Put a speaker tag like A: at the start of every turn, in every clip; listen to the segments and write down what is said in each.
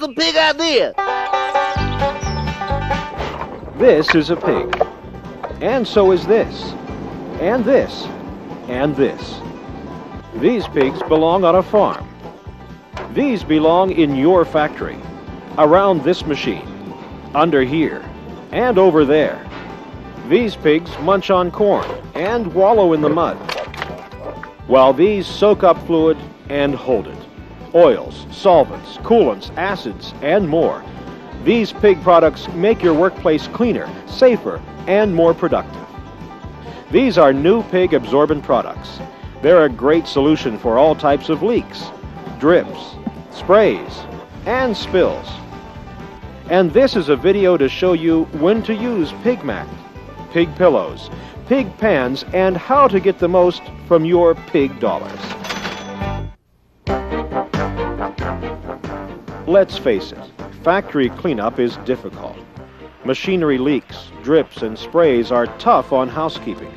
A: a pig idea.
B: This is a pig. And so is this. And this. And this. These pigs belong on a farm. These belong in your factory. Around this machine. Under here. And over there. These pigs munch on corn and wallow in the mud, while these soak up fluid and hold it. Oils, solvents, coolants, acids, and more. These pig products make your workplace cleaner, safer, and more productive. These are new pig absorbent products. They're a great solution for all types of leaks, drips, sprays, and spills. And this is a video to show you when to use pig mat, pig pillows, pig pans, and how to get the most from your pig dollars. Let's face it, factory cleanup is difficult. Machinery leaks, drips, and sprays are tough on housekeeping.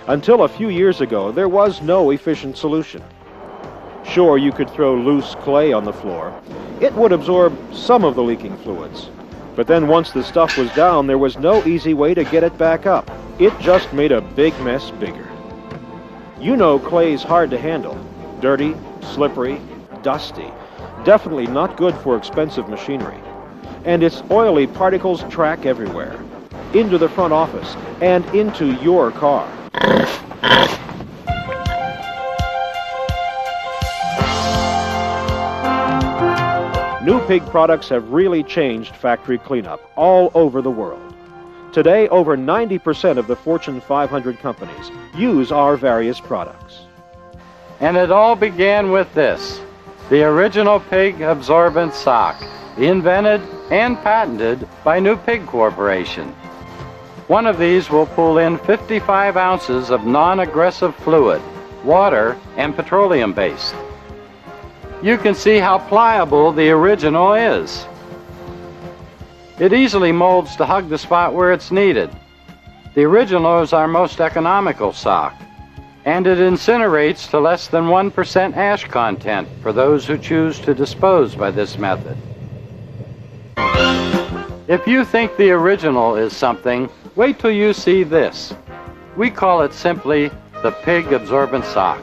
B: Until a few years ago, there was no efficient solution. Sure, you could throw loose clay on the floor. It would absorb some of the leaking fluids. But then once the stuff was down, there was no easy way to get it back up. It just made a big mess bigger. You know clay's hard to handle. Dirty, slippery, dusty. Definitely not good for expensive machinery. And its oily particles track everywhere. Into the front office and into your car. New pig products have really changed factory cleanup all over the world. Today, over 90% of the Fortune 500 companies use our various products.
C: And it all began with this, the original pig absorbent sock, invented and patented by New Pig Corporation. One of these will pull in 55 ounces of non-aggressive fluid, water, and petroleum-based. You can see how pliable the original is. It easily molds to hug the spot where it's needed. The original is our most economical sock, and it incinerates to less than 1% ash content for those who choose to dispose by this method. If you think the original is something, wait till you see this. We call it simply the pig absorbent sock.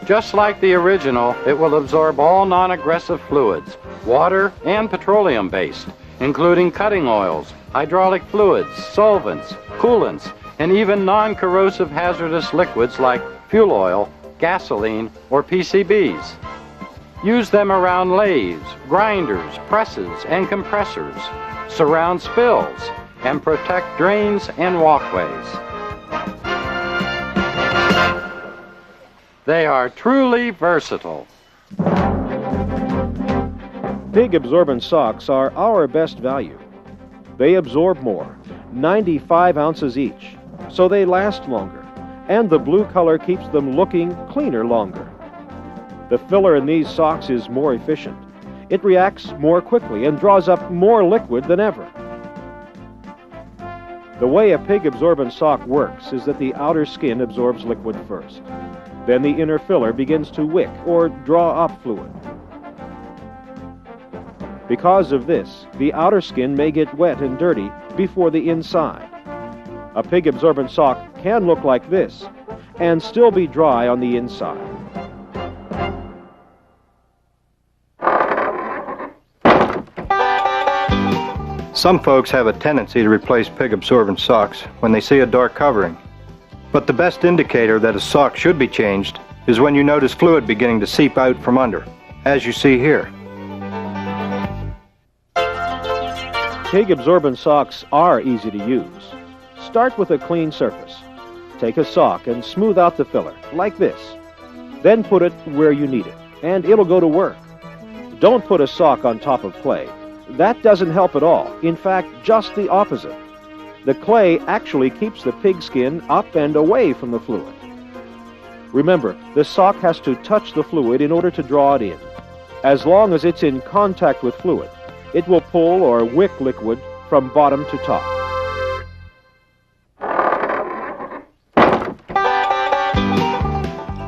C: Just like the original, it will absorb all non-aggressive fluids, water and petroleum-based, including cutting oils, hydraulic fluids, solvents, coolants, and even non-corrosive hazardous liquids like fuel oil, gasoline, or PCBs. Use them around lathes, grinders, presses, and compressors, surround spills, and protect drains and walkways. They are truly versatile.
B: Pig absorbent socks are our best value. They absorb more, 95 ounces each, so they last longer, and the blue color keeps them looking cleaner longer. The filler in these socks is more efficient. It reacts more quickly and draws up more liquid than ever. The way a pig absorbent sock works is that the outer skin absorbs liquid first. Then the inner filler begins to wick or draw up fluid. Because of this, the outer skin may get wet and dirty before the inside. A pig absorbent sock can look like this and still be dry on the inside.
D: Some folks have a tendency to replace pig absorbent socks when they see a dark covering. But the best indicator that a sock should be changed is when you notice fluid beginning to seep out from under, as you see here.
B: Pig absorbent socks are easy to use. Start with a clean surface. Take a sock and smooth out the filler, like this. Then put it where you need it, and it'll go to work. Don't put a sock on top of clay. That doesn't help at all. In fact, just the opposite. The clay actually keeps the pig skin up and away from the fluid. Remember, the sock has to touch the fluid in order to draw it in. As long as it's in contact with fluid, it will pull or wick liquid from bottom to top.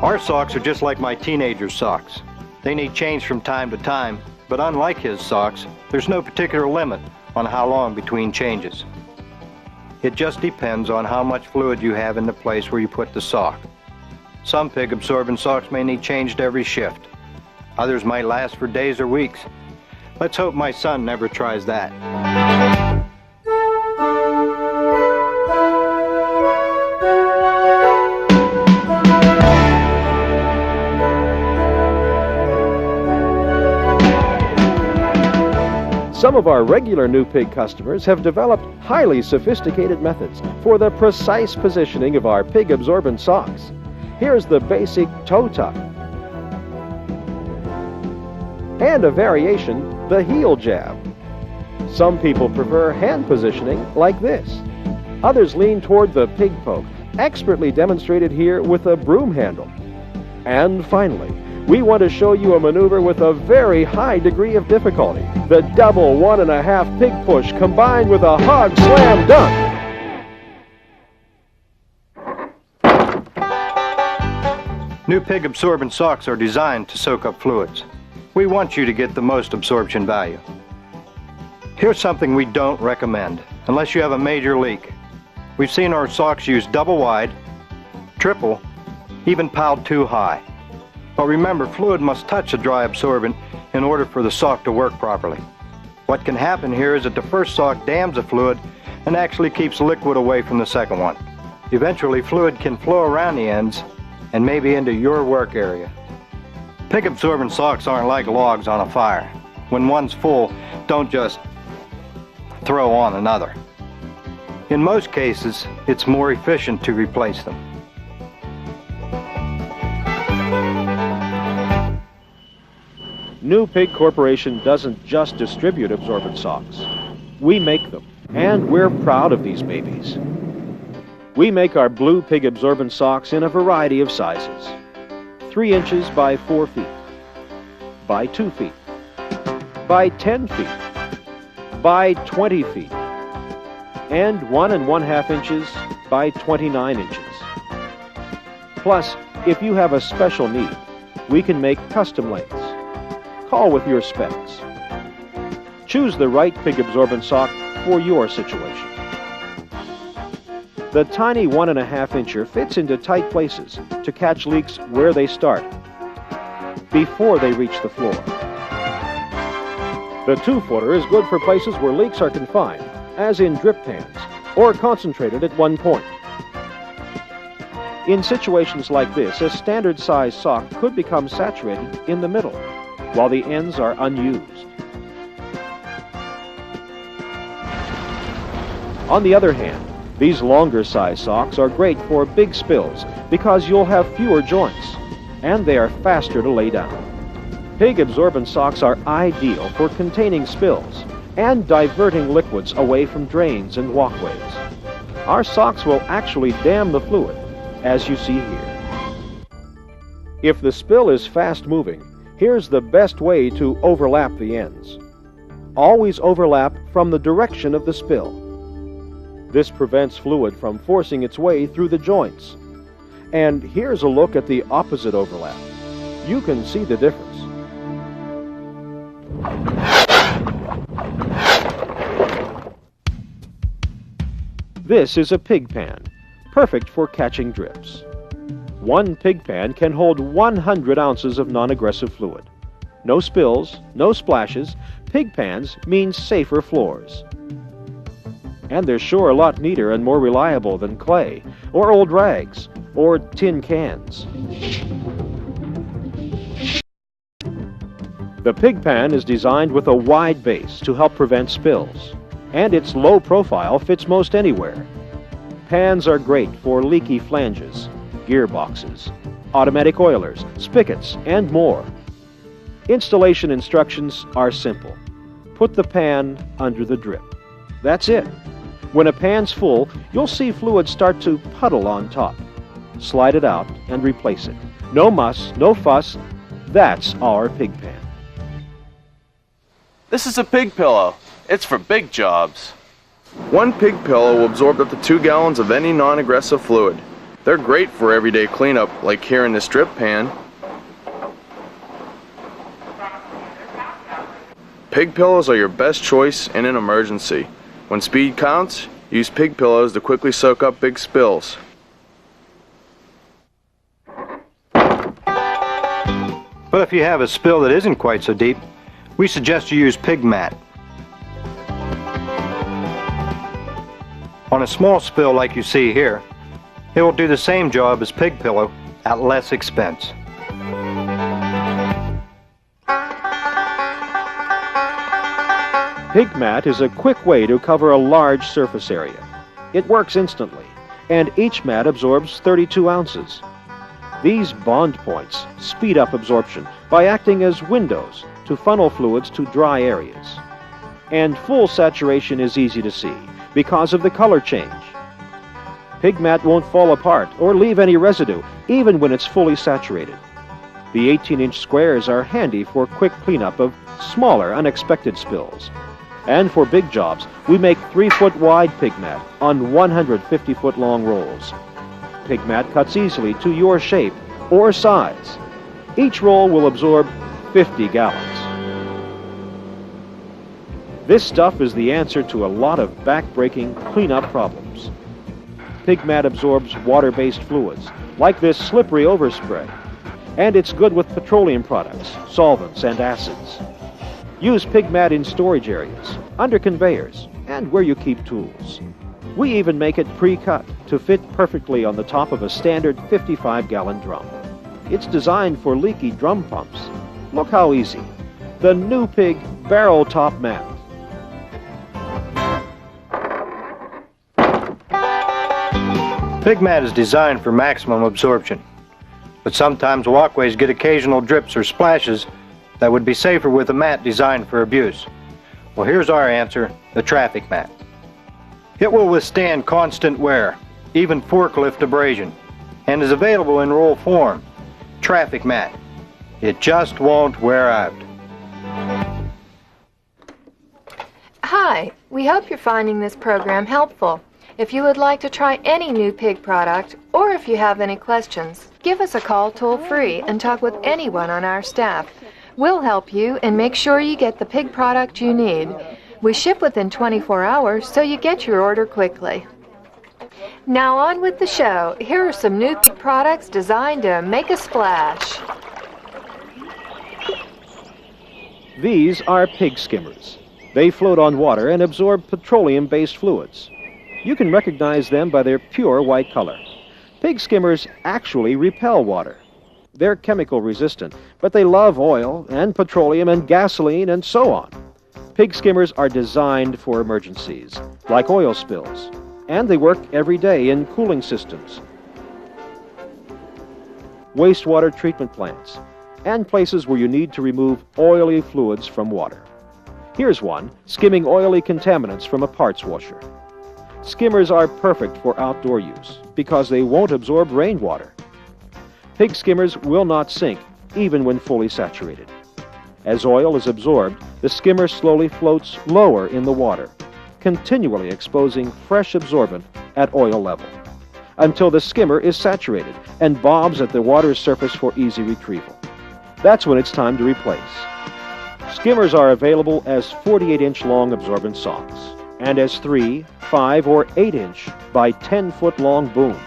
D: Our socks are just like my teenager's socks. They need change from time to time, but unlike his socks, there's no particular limit on how long between changes. It just depends on how much fluid you have in the place where you put the sock. Some pig absorbent socks may need changed every shift. Others might last for days or weeks. Let's hope my son never tries that.
B: Some of our regular new pig customers have developed highly sophisticated methods for the precise positioning of our pig absorbent socks. Here's the basic toe tuck. And a variation, the heel jab. Some people prefer hand positioning like this. Others lean toward the pig poke, expertly demonstrated here with a broom handle. And finally, we want to show you a maneuver with a very high degree of difficulty, the double 1.5 pig push combined with a hog slam dunk.
D: New pig absorbent socks are designed to soak up fluids. We want you to get the most absorption value. Here's something we don't recommend, unless you have a major leak. We've seen our socks used double wide, triple, even piled too high. But remember, fluid must touch a dry absorbent in order for the sock to work properly. What can happen here is that the first sock dams the fluid and actually keeps liquid away from the second one. Eventually, fluid can flow around the ends and maybe into your work area. Pig absorbent socks aren't like logs on a fire. When one's full, don't just throw on another. In most cases, it's more efficient to replace them.
B: New Pig Corporation doesn't just distribute absorbent socks. We make them, and we're proud of these babies. We make our blue pig absorbent socks in a variety of sizes. 3 inches by 4 feet, by 2 feet, by 10 feet, by 20 feet, and 1½ inches by 29 inches. Plus, if you have a special need, we can make custom lengths. Call with your specs. Choose the right pig absorbent sock for your situation. The tiny 1½ incher fits into tight places to catch leaks where they start, before they reach the floor. The 2-footer is good for places where leaks are confined, as in drip pans, or concentrated at one point. In situations like this, a standard size sock could become saturated in the middle, while the ends are unused. On the other hand, these longer size socks are great for big spills because you'll have fewer joints, and they are faster to lay down. Pig absorbent socks are ideal for containing spills and diverting liquids away from drains and walkways. Our socks will actually dam the fluid, as you see here. If the spill is fast moving, here's the best way to overlap the ends. Always overlap from the direction of the spill. This prevents fluid from forcing its way through the joints. And here's a look at the opposite overlap. You can see the difference. This is a pig pan, perfect for catching drips. One pig pan can hold 100 ounces of non-aggressive fluid. No spills, no splashes. Pig pans means safer floors. And they're sure a lot neater and more reliable than clay, or old rags, or tin cans. The pig pan is designed with a wide base to help prevent spills, and its low profile fits most anywhere. Pans are great for leaky flanges, gearboxes, automatic oilers, spigots, and more. Installation instructions are simple. Put the pan under the drip. That's it. When a pan's full, you'll see fluid start to puddle on top. Slide it out and replace it. No muss, no fuss. That's our pig pan.
A: This is a pig pillow. It's for big jobs. One pig pillow will absorb up to 2 gallons of any non-aggressive fluid. They're great for everyday cleanup, like here in this drip pan. Pig pillows are your best choice in an emergency. When speed counts, use pig pillows to quickly soak up big spills.
D: But if you have a spill that isn't quite so deep, we suggest you use pig mat. On a small spill like you see here, it will do the same job as pig pillow at less expense.
B: Pig mat is a quick way to cover a large surface area. It works instantly, and each mat absorbs 32 ounces. These bond points speed up absorption by acting as windows to funnel fluids to dry areas. And full saturation is easy to see because of the color change. Pig mat won't fall apart or leave any residue, even when it's fully saturated. The 18-inch squares are handy for quick cleanup of smaller, unexpected spills. And for big jobs, we make 3-foot wide pig mat on 150-foot long rolls. Pig mat cuts easily to your shape or size. Each roll will absorb 50 gallons. This stuff is the answer to a lot of back-breaking cleanup problems. Pig mat absorbs water-based fluids, like this slippery overspray, and it's good with petroleum products, solvents, and acids. Use pig mat in storage areas, under conveyors, and where you keep tools. We even make it pre-cut to fit perfectly on the top of a standard 55-gallon drum. It's designed for leaky drum pumps. Look how easy. The new Pig barrel top mat.
D: Pig mat is designed for maximum absorption, but sometimes walkways get occasional drips or splashes that would be safer with a mat designed for abuse. Well, here's our answer, the traffic mat. It will withstand constant wear, even forklift abrasion, and is available in roll form. Traffic mat. It just won't wear out.
E: Hi, we hope you're finding this program helpful. If you would like to try any new pig product, or if you have any questions, give us a call toll-free and talk with anyone on our staff. We'll help you and make sure you get the pig product you need. We ship within 24 hours, so you get your order quickly. Now on with the show. Here are some new pig products designed to make a splash.
B: These are pig skimmers. They float on water and absorb petroleum-based fluids. You can recognize them by their pure white color. Pig skimmers actually repel water. They're chemical resistant, but they love oil and petroleum and gasoline and so on. Pig skimmers are designed for emergencies, like oil spills, and they work every day in cooling systems, wastewater treatment plants, and places where you need to remove oily fluids from water. Here's one, skimming oily contaminants from a parts washer. Skimmers are perfect for outdoor use because they won't absorb rainwater. Pig skimmers will not sink, even when fully saturated. As oil is absorbed, the skimmer slowly floats lower in the water, continually exposing fresh absorbent at oil level, until the skimmer is saturated and bobs at the water's surface for easy retrieval. That's when it's time to replace. Skimmers are available as 48-inch long absorbent socks, and as 3, 5, or 8-inch by 10-foot long booms.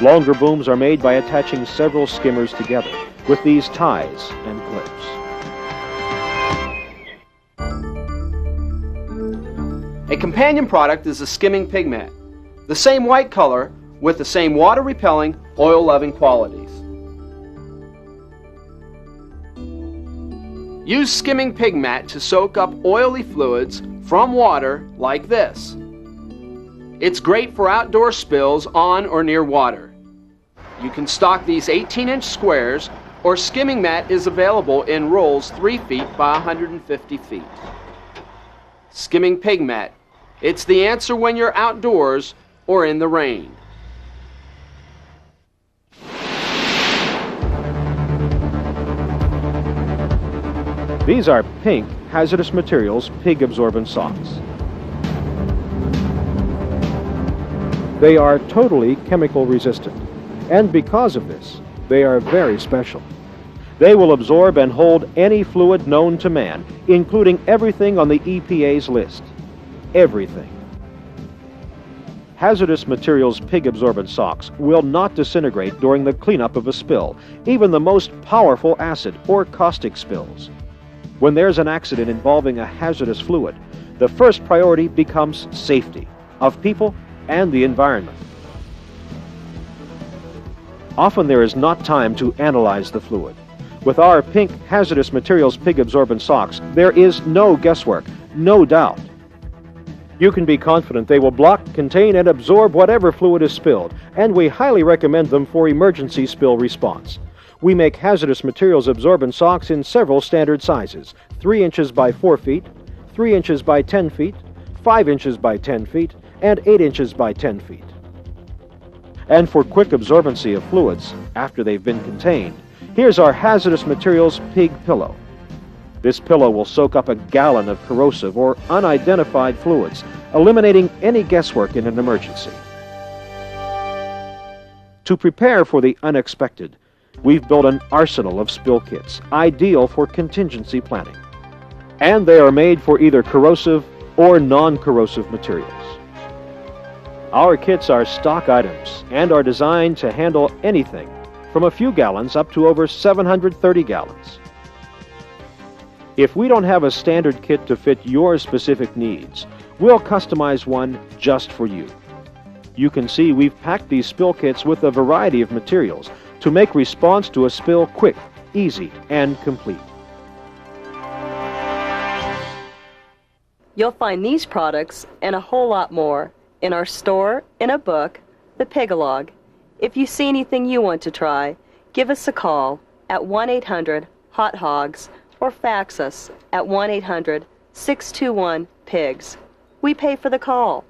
B: Longer booms are made by attaching several skimmers together with these ties and clips.
F: A companion product is the skimming pig mat. The same white color with the same water-repelling, oil-loving qualities. Use skimming pig mat to soak up oily fluids from water like this. It's great for outdoor spills on or near water. You can stock these 18-inch squares, or skimming mat is available in rolls 3 feet by 150 feet. Skimming pig mat. It's the answer when you're outdoors or in the rain.
B: These are pink Hazardous Materials pig absorbent socks. They are totally chemical resistant, and because of this, they are very special. They will absorb and hold any fluid known to man, including everything on the EPA's list. Everything. Hazardous Materials pig absorbent socks will not disintegrate during the cleanup of a spill, even the most powerful acid or caustic spills. When there's an accident involving a hazardous fluid, the first priority becomes safety of people and the environment. Often there is not time to analyze the fluid. With our pink Hazardous Materials pig absorbent socks, there is no guesswork, no doubt. You can be confident they will block, contain, and absorb whatever fluid is spilled, and we highly recommend them for emergency spill response. We make Hazardous Materials absorbent socks in several standard sizes, 3 inches by 4 feet, 3 inches by 10 feet, 5 inches by 10 feet, and 8 inches by 10 feet. And for quick absorbency of fluids after they've been contained, here's our Hazardous Materials pig pillow. This pillow will soak up a gallon of corrosive or unidentified fluids, eliminating any guesswork in an emergency. To prepare for the unexpected, we've built an arsenal of spill kits, ideal for contingency planning. And they are made for either corrosive or non-corrosive materials. Our kits are stock items and are designed to handle anything from a few gallons up to over 730 gallons. If we don't have a standard kit to fit your specific needs, we'll customize one just for you. You can see we've packed these spill kits with a variety of materials to make response to a spill quick, easy, and complete.
G: You'll find these products and a whole lot more in our store, in a book, the Pigalog. If you see anything you want to try, give us a call at 1-800-HOT-HOGS or fax us at 1-800-621-PIGS. We pay for the call.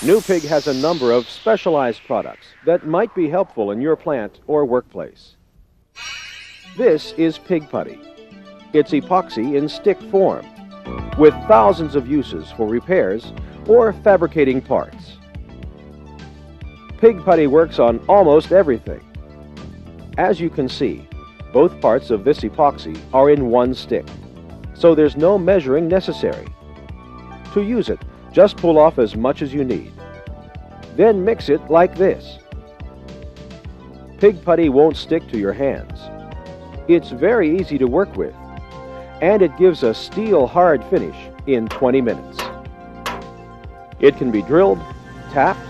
B: New Pig has a number of specialized products that might be helpful in your plant or workplace. This is pig putty. It's epoxy in stick form, with thousands of uses for repairs or fabricating parts. Pig putty works on almost everything. As you can see, both parts of this epoxy are in one stick, so there's no measuring necessary. To use it, just pull off as much as you need. Then mix it like this. Pig putty won't stick to your hands. It's very easy to work with, and it gives a steel-hard finish in 20 minutes. It can be drilled, tapped,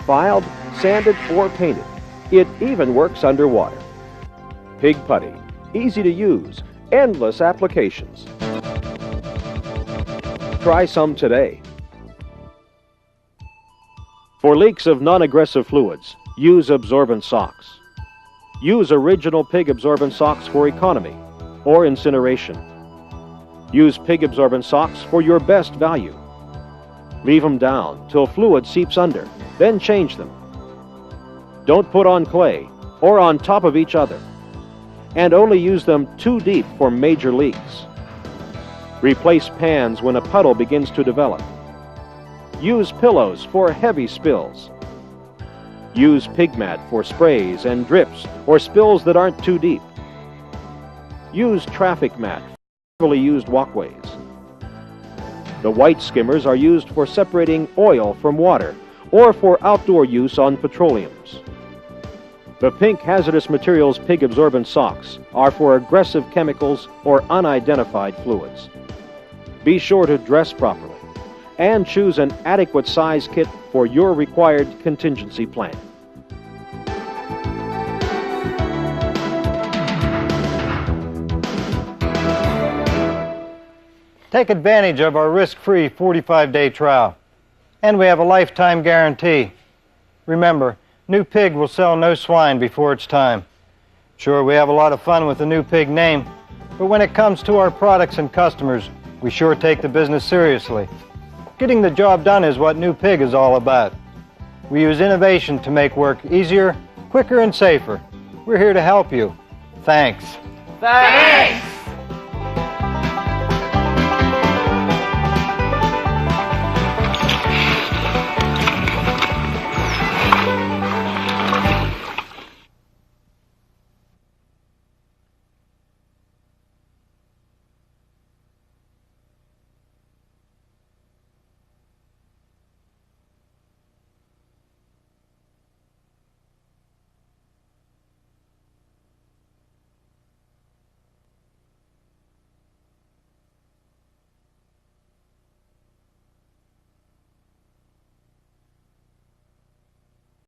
B: filed, sanded, or painted. It even works underwater. Pig putty, easy to use, endless applications. Try some today. For leaks of non-aggressive fluids, use absorbent socks. Use original pig absorbent socks for economy or incineration. Use pig absorbent socks for your best value. Leave them down till fluid seeps under, then change them. Don't put on clay or on top of each other, and only use them too deep for major leaks. Replace pans when a puddle begins to develop. Use pillows for heavy spills. Use pig mat for sprays and drips or spills that aren't too deep. Use traffic mat for heavily used walkways. The white skimmers are used for separating oil from water or for outdoor use on petroleums. The pink Hazardous Materials pig absorbent socks are for aggressive chemicals or unidentified fluids. Be sure to dress properly and choose an adequate size kit for your required contingency plan.
D: Take advantage of our risk-free 45-day trial. And we have a lifetime guarantee. Remember, New Pig will sell no swine before it's time. Sure, we have a lot of fun with the New Pig name, but when it comes to our products and customers, we sure take the business seriously. Getting the job done is what New Pig is all about. We use innovation to make work easier, quicker, and safer. We're here to help you. Thanks.
F: Thanks!